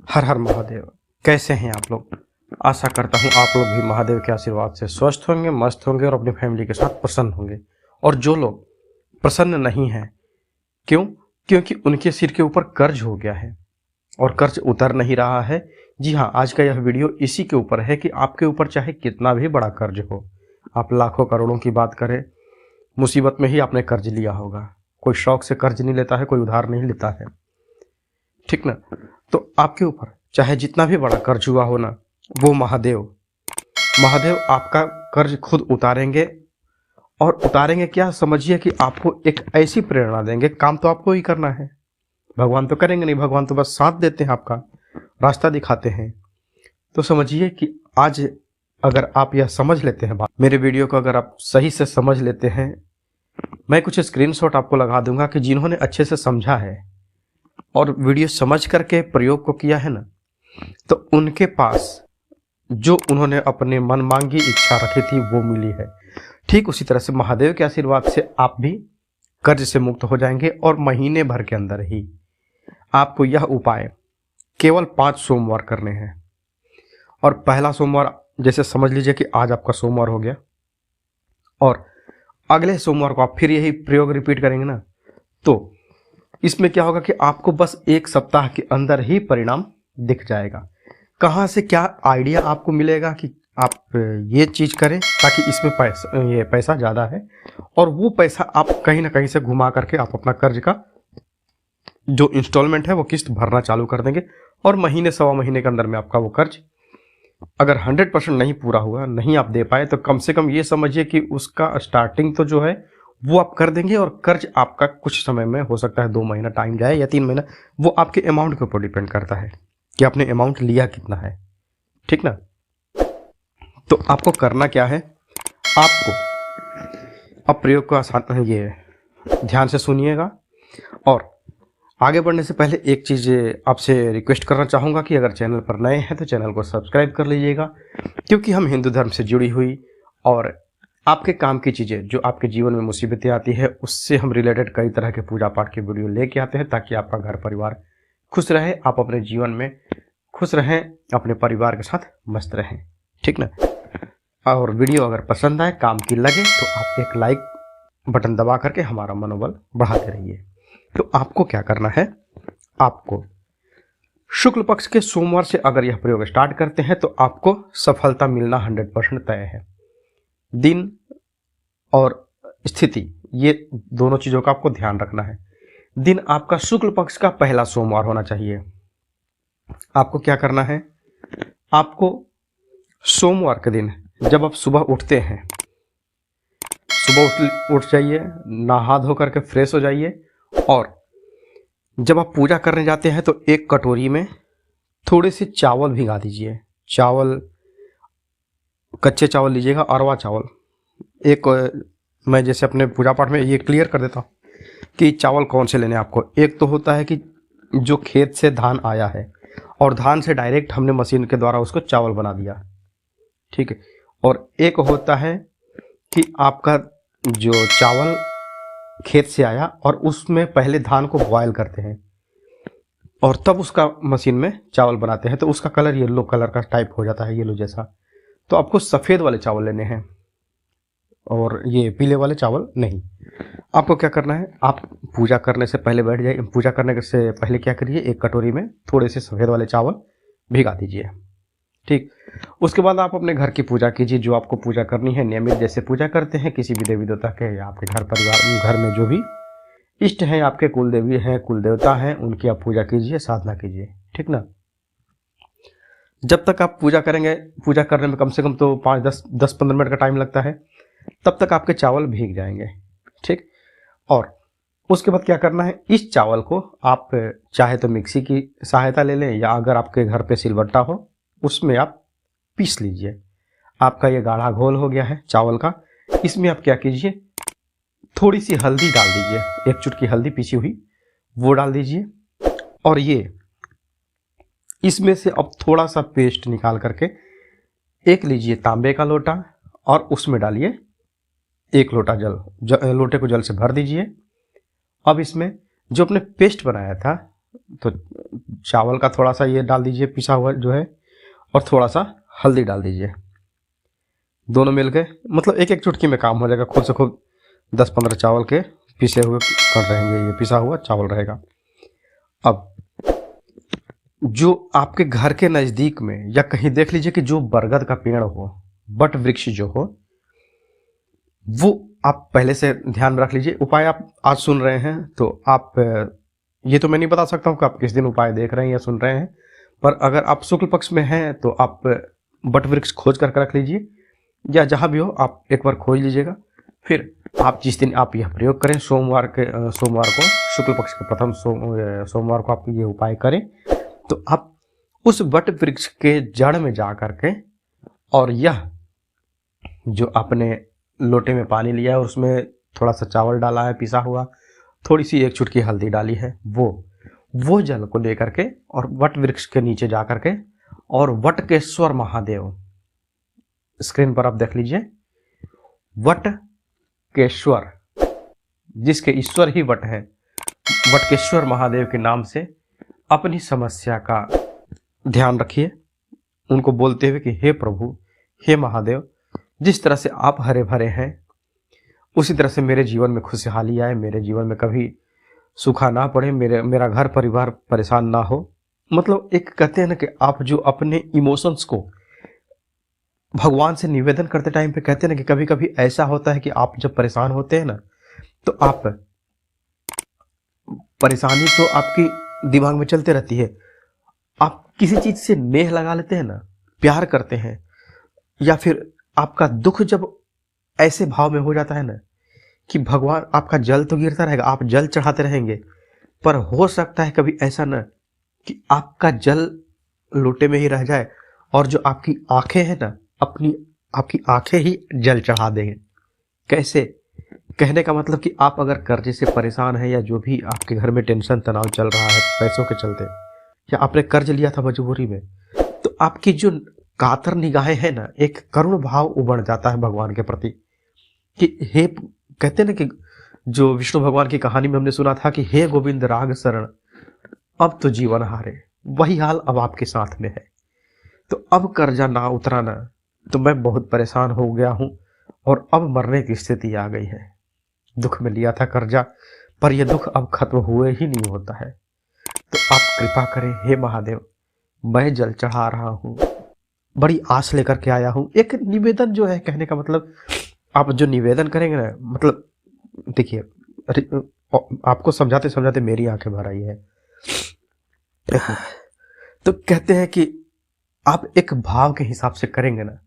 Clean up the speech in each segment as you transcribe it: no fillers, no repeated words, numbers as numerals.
हर हर महादेव। कैसे हैं आप लोग? आशा करता हूँ आप लोग भी महादेव के आशीर्वाद से स्वस्थ होंगे, मस्त होंगे और अपनी फैमिली के साथ प्रसन्न होंगे। और जो लोग प्रसन्न नहीं हैं, क्यों? क्योंकि उनके सिर के ऊपर कर्ज हो गया है और कर्ज उतर नहीं रहा है। जी हाँ, आज का यह वीडियो इसी के ऊपर है कि आपके ऊपर चाहे कितना भी बड़ा कर्ज हो, आप लाखों करोड़ों की बात करें, मुसीबत में ही आपने कर्ज लिया होगा। कोई शौक से कर्ज नहीं लेता है, कोई उधार नहीं लेता है, ठीक ना? तो आपके ऊपर चाहे जितना भी बड़ा कर्ज हुआ हो ना, वो महादेव आपका कर्ज खुद उतारेंगे। और उतारेंगे क्या, समझिए कि आपको एक ऐसी प्रेरणा देंगे, काम तो आपको ही करना है, भगवान तो करेंगे नहीं, भगवान तो बस साथ देते हैं, आपका रास्ता दिखाते हैं। तो समझिए कि आज अगर आप यह समझ लेते हैं बात, मेरे वीडियो को अगर आप सही से समझ लेते हैं, मैं कुछ स्क्रीनशॉट आपको लगा दूंगा कि जिन्होंने अच्छे से समझा है और वीडियो समझ करके प्रयोग को किया है ना, तो उनके पास जो उन्होंने अपने मन मांगी इच्छा रखी थी वो मिली है। ठीक उसी तरह से महादेव के आशीर्वाद से आप भी कर्ज से मुक्त हो जाएंगे और महीने भर के अंदर ही आपको यह उपाय केवल 5 सोमवार करने हैं। और पहला सोमवार जैसे समझ लीजिए कि आज आपका सोमवार हो गया और अगले सोमवार को आप फिर यही प्रयोग रिपीट करेंगे ना, तो इसमें क्या होगा कि आपको बस 1 सप्ताह के अंदर ही परिणाम दिख जाएगा। कहाँ से क्या आइडिया आपको मिलेगा कि आप ये चीज़ करें ताकि इसमें पैसा ज़्यादा है, और वो पैसा आप कहीं ना कहीं से घुमा करके आप अपना कर्ज का जो इंस्टॉलमेंट है वो किस्त भरना चालू कर देंगे। और महीने सवा महीने के अंदर में आपका वो कर्ज अगर 100% नहीं पूरा हुआ, नहीं आप दे पाए, तो कम से कम ये समझिए कि उसका स्टार्टिंग तो जो है वो आप कर देंगे। और कर्ज आपका कुछ समय में, हो सकता है 2 महीना टाइम जाए या 3 महीना, वो आपके अमाउंट के ऊपर डिपेंड करता है कि आपने अमाउंट लिया कितना है, ठीक ना? तो आपको करना क्या है, आपको अब प्रयोग को आसान ये ध्यान से सुनिएगा। और आगे बढ़ने से पहले एक चीज़ आपसे रिक्वेस्ट करना चाहूँगा कि अगर चैनल पर नए हैं तो चैनल को सब्सक्राइब कर लीजिएगा, क्योंकि हम हिंदू धर्म से जुड़ी हुई और आपके काम की चीज़ें, जो आपके जीवन में मुसीबतें आती है, उससे हम रिलेटेड कई तरह के पूजा पाठ के वीडियो लेके आते हैं ताकि आपका घर परिवार खुश रहे, आप अपने जीवन में खुश रहें, अपने परिवार के साथ मस्त रहें, ठीक ना? और वीडियो अगर पसंद आए, काम की लगे, तो आप एक लाइक बटन दबा करके हमारा मनोबल बढ़ाते रहिए। तो आपको क्या करना है, आपको शुक्ल पक्ष के सोमवार से अगर यह प्रयोग स्टार्ट करते हैं तो आपको सफलता मिलना 100% तय है। दिन और स्थिति, ये दोनों चीज़ों का आपको ध्यान रखना है। दिन आपका शुक्ल पक्ष का पहला सोमवार होना चाहिए। आपको क्या करना है, आपको सोमवार के दिन जब आप सुबह उठते हैं, सुबह उठ जाइए, नहा धो करके फ्रेश हो जाइए, और जब आप पूजा करने जाते हैं तो एक कटोरी में थोड़े से चावल भिगा दीजिए। चावल, कच्चे चावल लीजिएगा, अरवा चावल। मैं जैसे अपने पूजा पाठ में ये क्लियर कर देता हूँ कि चावल कौन से लेने आपको। एक तो होता है कि जो खेत से धान आया है और धान से डायरेक्ट हमने मशीन के द्वारा उसको चावल बना दिया, ठीक है। और एक होता है कि आपका जो चावल खेत से आया और उसमें पहले धान को बॉयल करते हैं और तब उसका मशीन में चावल बनाते हैं, तो उसका कलर येलो कलर का टाइप हो जाता है, येलो जैसा। तो आपको सफ़ेद वाले चावल लेने हैं और ये पीले वाले चावल नहीं। आपको क्या करना है, आप पूजा करने से पहले बैठ जाइए। पूजा करने से पहले क्या करिए, एक कटोरी में थोड़े से सफ़ेद वाले चावल भिगा दीजिए, ठीक। उसके बाद आप अपने घर की पूजा कीजिए, जो आपको पूजा करनी है नियमित जैसे पूजा करते हैं किसी भी देवी देवता के, या आपके घर परिवार घर में जो भी इष्ट हैं, आपके कुल देवी हैं, कुल देवता हैं, उनकी आप पूजा कीजिए, साधना कीजिए, ठीक ना। जब तक आप पूजा करेंगे, पूजा करने में कम से कम तो 5-10-15 मिनट का टाइम लगता है, तब तक आपके चावल भीग जाएंगे, ठीक। और उसके बाद क्या करना है, इस चावल को आप चाहे तो मिक्सी की सहायता ले लें, या अगर आपके घर पे सिलबट्टा हो उसमें आप पीस लीजिए। आपका ये गाढ़ा घोल हो गया है चावल का। इसमें आप क्या कीजिए, थोड़ी सी हल्दी डाल दीजिए, 1 चुटकी हल्दी पीसी हुई वो डाल दीजिए। और ये इसमें से अब थोड़ा सा पेस्ट निकाल करके एक लीजिए तांबे का लोटा और उसमें डालिए 1 लोटा जल, लोटे को जल से भर दीजिए। अब इसमें जो अपने पेस्ट बनाया था तो चावल का थोड़ा सा ये डाल दीजिए पिसा हुआ जो है, और थोड़ा सा हल्दी डाल दीजिए। दोनों मिल के मतलब एक एक चुटकी में काम हो जाएगा। खुद से खुद 10-15 चावल के पिसे हुए कर रहेंगे, ये पिसा हुआ चावल रहेगा। अब जो आपके घर के नज़दीक में या कहीं देख लीजिए कि जो बरगद का पेड़ हो, बट वृक्ष जो हो, वो आप पहले से ध्यान में रख लीजिए। उपाय आप आज सुन रहे हैं तो आप, ये तो मैं नहीं बता सकता हूँ कि आप किस दिन उपाय देख रहे हैं या सुन रहे हैं, पर अगर आप शुक्ल पक्ष में हैं तो आप बट वृक्ष खोज करके रख लीजिए, या जहाँ भी हो आप एक बार खोज लीजिएगा। फिर आप जिस दिन आप यह प्रयोग करें, सोमवार को शुक्ल पक्ष के प्रथम सोमवार को आप ये उपाय करें, तो आप उस बट वृक्ष के जड़ में जा करके, और यह जो आपने लोटे में पानी लिया है उसमें थोड़ा सा चावल डाला है पिसा हुआ, थोड़ी सी 1 चुटकी हल्दी डाली है, वो जल को लेकर के और वट वृक्ष के नीचे जा करके, और वटकेश्वर महादेव, स्क्रीन पर आप देख लीजिए, वटकेश्वर जिसके ईश्वर ही वट है, वटकेश्वर महादेव के नाम से अपनी समस्या का ध्यान रखिए, उनको बोलते हुए कि हे प्रभु, हे महादेव, जिस तरह से आप हरे भरे हैं उसी तरह से मेरे जीवन में खुशहाली आए, मेरे जीवन में कभी सूखा ना पड़े, मेरा घर परिवार परेशान ना हो। मतलब एक कहते हैं ना कि आप जो अपने इमोशंस को भगवान से निवेदन करते टाइम पे, कहते हैं ना कि कभी कभी ऐसा होता है कि आप जब परेशान होते हैं ना, तो आप परेशानी तो आपकी दिमाग में चलते रहती है, आप किसी चीज से नेह लगा लेते हैं ना, प्यार करते हैं, या फिर आपका दुख जब ऐसे भाव में हो जाता है ना कि भगवान, आपका जल तो गिरता रहेगा, आप जल चढ़ाते रहेंगे, पर हो सकता है कभी ऐसा ना कि आपका जल लोटे में ही रह जाए और जो आपकी आंखें हैं ना, आपकी आंखें ही जल चढ़ा देंगे। कैसे? कहने का मतलब कि आप अगर कर्जे से परेशान हैं, या जो भी आपके घर में टेंशन तनाव चल रहा है पैसों के चलते, या आपने कर्ज लिया था मजबूरी में, तो आपकी जो कातर निगाहें हैं ना, एक करुण भाव उमड़ जाता है भगवान के प्रति कि हे, कहते ना कि जो विष्णु भगवान की कहानी में हमने सुना था कि हे गोविंद राग शरण, अब तो जीवन हारे, वही हाल अब आपके साथ में है। तो अब कर्जा ना उतराना, तो मैं बहुत परेशान हो गया हूं और अब मरने की स्थिति आ गई है। दुख में लिया था कर्जा, पर यह दुख अब खत्म हुए ही नहीं होता है। तो आप कृपा करें हे महादेव, मैं जल चढ़ा रहा हूं, बड़ी आस लेकर के आया हूं। एक निवेदन जो है, कहने का मतलब आप जो निवेदन करेंगे ना, मतलब देखिए, आपको समझाते समझाते मेरी आंखें भर आई है। तो कहते हैं कि आप एक भाव के हिसाब से करेंगे ना,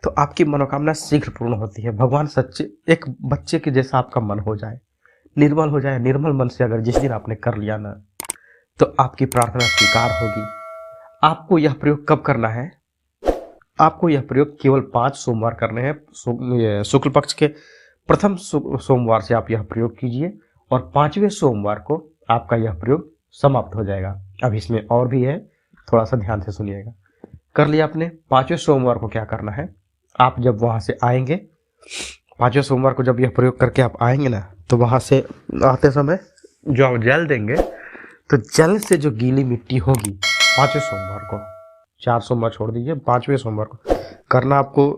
तो आपकी मनोकामना शीघ्र पूर्ण होती है। भगवान सच्चे एक बच्चे के जैसा आपका मन हो जाए, निर्मल हो जाए। निर्मल मन से अगर जिस दिन आपने कर लिया ना, तो आपकी प्रार्थना स्वीकार होगी। आपको यह प्रयोग कब करना है? आपको यह प्रयोग केवल 5 सोमवार करने हैं। शुक्ल पक्ष के प्रथम सोमवार से आप यह प्रयोग कीजिए, और 5वें सोमवार को आपका यह प्रयोग समाप्त हो जाएगा। अब इसमें और भी है, थोड़ा सा ध्यान से सुनिएगा। कर लिया आपने। 5वें सोमवार को क्या करना है, आप जब वहां से आएंगे, 5वें सोमवार को जब यह प्रयोग करके आप आएंगे ना, तो वहां से आते समय जो आप जल देंगे, तो जल से जो गीली मिट्टी होगी 5वें सोमवार को, 4 सोमवार छोड़ दीजिए, 5वें सोमवार को करना आपको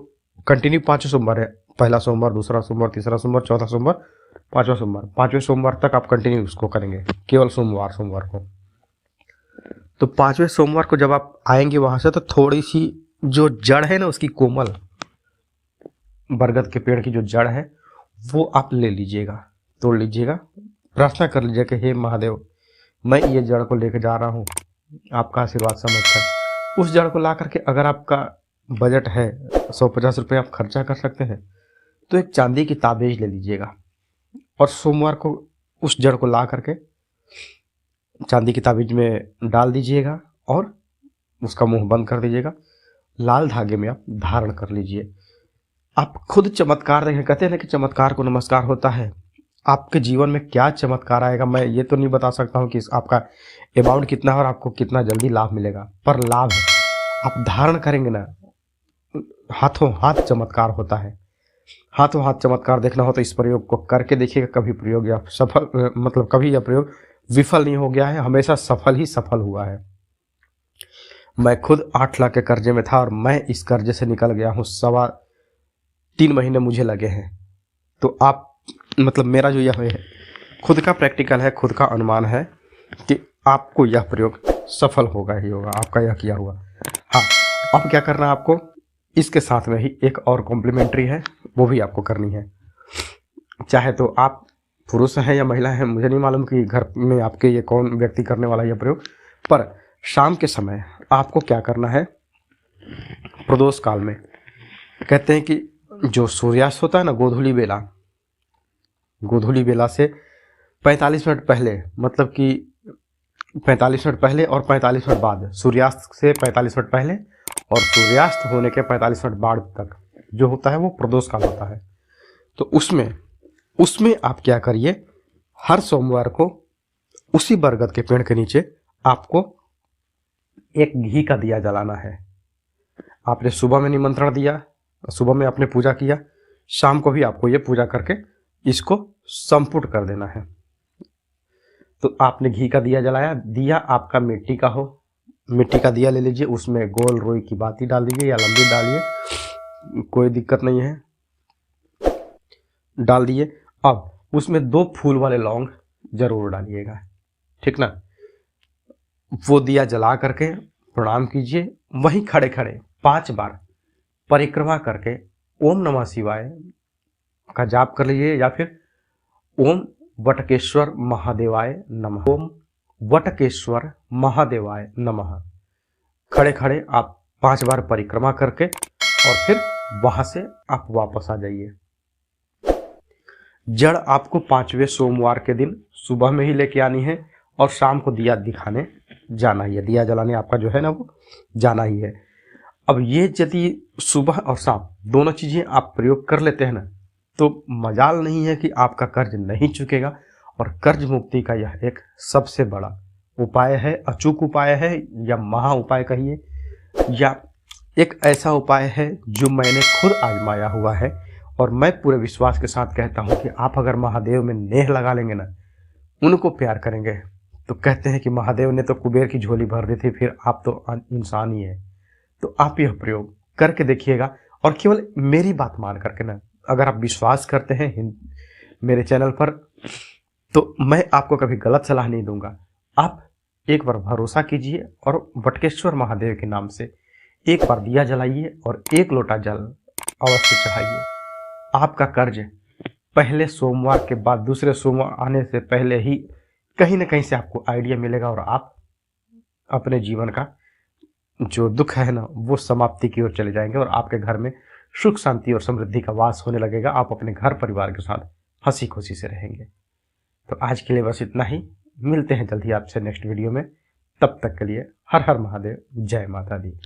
कंटिन्यू। 5 सोमवार है, पहला सोमवार, दूसरा सोमवार, तीसरा सोमवार, चौथा सोमवार, 5वां सोमवार, 5वें सोमवार तक आप कंटिन्यू उसको करेंगे, केवल सोमवार को। तो 5वें सोमवार को जब आप आएंगे वहां से, तो थोड़ी सी जो जड़ है ना उसकी, कोमल बरगद के पेड़ की जो जड़ है, वो आप ले लीजिएगा, तोड़ लीजिएगा, प्रार्थना कर लीजिएगा कि हे महादेव, मैं ये जड़ को लेकर जा रहा हूँ, आपका आशीर्वाद समझकर। उस जड़ को ला करके, अगर आपका बजट है 150 रुपये आप खर्चा कर सकते हैं, तो एक चांदी की ताबीज ले लीजिएगा, और सोमवार को उस जड़ को ला करके चांदी की ताबीज में डाल दीजिएगा, और उसका मुंह बंद कर दीजिएगा। लाल धागे में आप धारण कर लीजिए। आप खुद चमत्कार देखें। कहते हैं ना कि चमत्कार को नमस्कार होता है। आपके जीवन में क्या चमत्कार आएगा, मैं ये तो नहीं बता सकता हूँ कि आपका अमाउंट कितना है और आपको कितना जल्दी लाभ मिलेगा, पर लाभ है। आप धारण करेंगे ना, हाथों हाथ चमत्कार होता है। हाथों हाथ चमत्कार देखना हो तो इस प्रयोग को करके देखिएगा। कभी प्रयोग या सफल, मतलब कभी यह प्रयोग विफल नहीं हो गया है, हमेशा सफल ही सफल हुआ है। मैं खुद 8 लाख के कर्जे में था और मैं इस कर्जे से निकल गया हूँ, 3.25 महीने मुझे लगे हैं। तो आप मतलब मेरा जो यह है खुद का प्रैक्टिकल है, खुद का अनुमान है कि आपको यह प्रयोग सफल होगा ही होगा, आपका यह किया हुआ। हाँ, अब क्या करना है आपको, इसके साथ में ही एक और कॉम्प्लीमेंट्री है, वो भी आपको करनी है। चाहे तो आप पुरुष हैं या महिला हैं, मुझे नहीं मालूम कि घर में आपके ये कौन व्यक्ति करने वाला यह प्रयोग, पर शाम के समय आपको क्या करना है, प्रदोष काल में कहते हैं कि जो सूर्यास्त होता है ना, गोधूली बेला से 45 मिनट पहले, मतलब कि 45 मिनट पहले और 45 मिनट बाद, सूर्यास्त से 45 मिनट पहले और सूर्यास्त होने के 45 मिनट बाद तक जो होता है वो प्रदोष काल होता है। तो उसमें आप क्या करिए, हर सोमवार को उसी बरगद के पेड़ के नीचे आपको एक घी का दिया जलाना है। आपने सुबह में निमंत्रण दिया, सुबह में आपने पूजा किया, शाम को भी आपको ये पूजा करके इसको संपुट कर देना है। तो आपने घी का दिया जलाया, दिया आपका मिट्टी का हो, मिट्टी का दिया ले लीजिए, उसमें गोल रोई की बाती डाल दीजिए या लंबी डालिए, कोई दिक्कत नहीं है, डाल दिए। अब उसमें 2 फूल वाले लौंग जरूर डालिएगा, ठीक ना। वो दिया जला करके प्रणाम कीजिए, वहीं खड़े खड़े 5 बार परिक्रमा करके ओम नमः शिवाय का जाप कर लीजिए, या फिर ओम वटकेश्वर महादेवाय नमः, ओम वटकेश्वर महादेवाय नमः, खड़े खड़े आप 5 बार परिक्रमा करके और फिर वहां से आप वापस आ जाइए। जड़ आपको 5वें सोमवार के दिन सुबह में ही लेके आनी है और शाम को दिया दिखाने जाना ही है, दिया जलाने आपका जो है ना वो जाना ही है। अब ये यदि सुबह और शाम दोनों चीजें आप प्रयोग कर लेते हैं ना, तो मजाल नहीं है कि आपका कर्ज नहीं चुकेगा। और कर्ज मुक्ति का यह एक सबसे बड़ा उपाय है, अचूक उपाय है, या महा उपाय कहिए, या एक ऐसा उपाय है जो मैंने खुद आजमाया हुआ है। और मैं पूरे विश्वास के साथ कहता हूं कि आप अगर महादेव में नेह लगा लेंगे ना, उनको प्यार करेंगे, तो कहते हैं कि महादेव ने तो कुबेर की झोली भर दी थी, फिर आप तो इंसान ही है। तो आप यह प्रयोग करके देखिएगा, और केवल मेरी बात मान करके ना, अगर आप विश्वास करते हैं मेरे चैनल पर, तो मैं आपको कभी गलत सलाह नहीं दूंगा। आप एक बार भरोसा कीजिए और वटकेश्वर महादेव के नाम से एक बार दिया जलाइए और 1 लोटा जल अवश्य चढ़ाइए। आपका कर्ज पहले सोमवार के बाद दूसरे सोमवार आने से पहले ही कहीं ना कहीं से आपको आइडिया मिलेगा, और आप अपने जीवन का जो दुख है ना वो समाप्ति की ओर चले जाएंगे, और आपके घर में सुख शांति और समृद्धि का वास होने लगेगा। आप अपने घर परिवार के साथ हंसी खुशी से रहेंगे। तो आज के लिए बस इतना ही, मिलते हैं जल्दी आपसे नेक्स्ट वीडियो में। तब तक के लिए हर हर महादेव, जय माता दी।